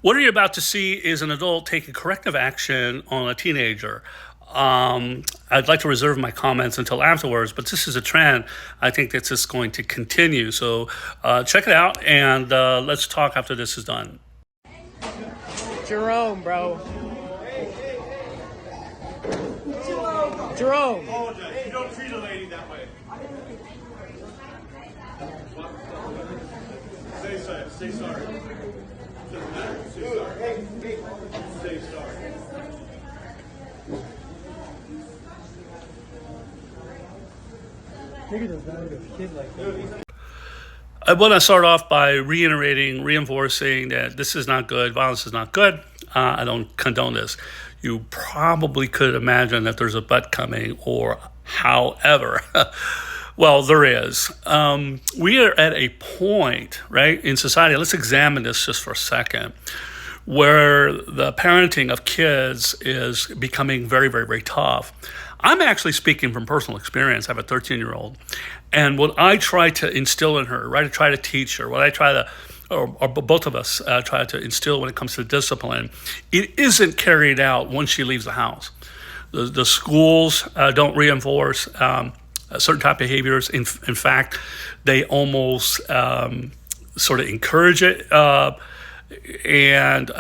What you're about to see is an adult taking corrective action on a teenager. I'd like to reserve my comments until afterwards, but this is a trend. I think that's just going to continue. So check it out, and let's talk after this is done. Jerome, bro. Jerome. You don't treat a lady that way. Say sorry. Say sorry. Say sorry. Maybe there's not a kid like that. I want to start off by reinforcing that this is not good. Violence is not good. I don't condone this. You probably could imagine that there's a but coming, or however. Well, there is. We are at a point, right, in society, let's examine this just for a second, where the parenting of kids is becoming very, very, very tough. I'm actually speaking from personal experience. I have a 13-year-old. And what I try to instill in her, right, I try to teach her, what I try to, or both of us try to instill when it comes to discipline, it isn't carried out once she leaves the house. The schools don't reinforce certain type of behaviors. In fact, they almost sort of encourage it. And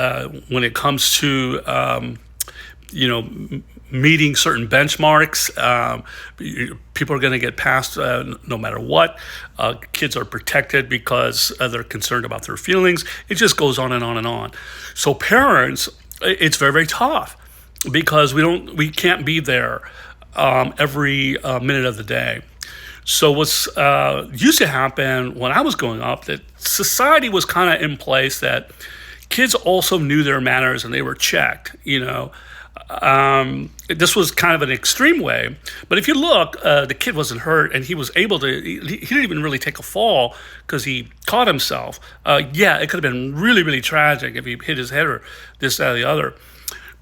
when it comes to, meeting certain benchmarks, people are going to get passed no matter what. Kids are protected because they're concerned about their feelings. It just goes on and on and on. So parents, it's very, very tough because we can't be there every minute of the day. So what's used to happen when I was growing up, that society was kind of in place that kids also knew their manners and they were checked, This was kind of an extreme way, but if you look, the kid wasn't hurt, and he was able to. He didn't even really take a fall because he caught himself. It could have been really, really tragic if he hit his head or this, that, or the other.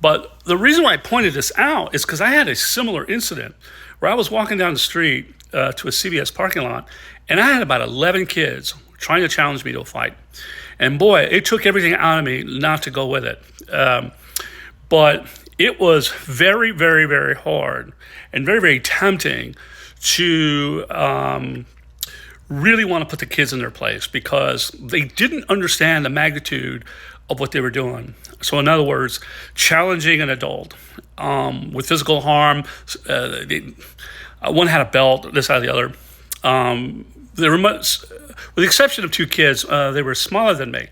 But the reason why I pointed this out is because I had a similar incident where I was walking down the street to a CVS parking lot, and I had about 11 kids trying to challenge me to a fight. And boy, it took everything out of me not to go with it. But it was very, very, very hard and very, very tempting to really want to put the kids in their place because they didn't understand the magnitude of what they were doing. So in other words, challenging an adult with physical harm. One had a belt, this, that, the other. There were with the exception of two kids, they were smaller than me,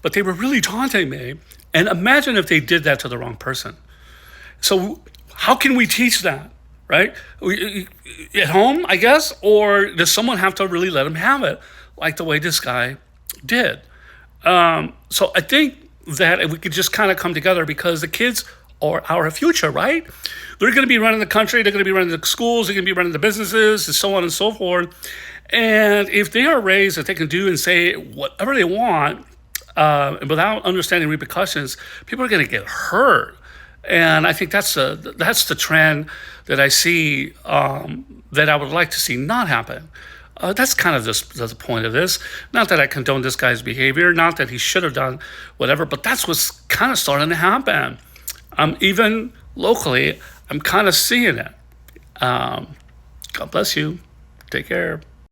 but they were really taunting me. And imagine if they did that to the wrong person. So how can we teach that, right? At home, I guess, or does someone have to really let them have it, like the way this guy did? So I think that if we could just kind of come together, because the kids are our future, right? They're going to be running the country, they're going to be running the schools, they're going to be running the businesses, and so on and so forth. And if they are raised that they can do and say whatever they want, and without understanding repercussions, people are going to get hurt. And I think that's the trend that I see that I would like to see not happen. That's kind of the point of this. Not that I condone this guy's behavior, not that he should have done whatever, but that's what's kind of starting to happen. Even locally, I'm kind of seeing it. God bless you. Take care.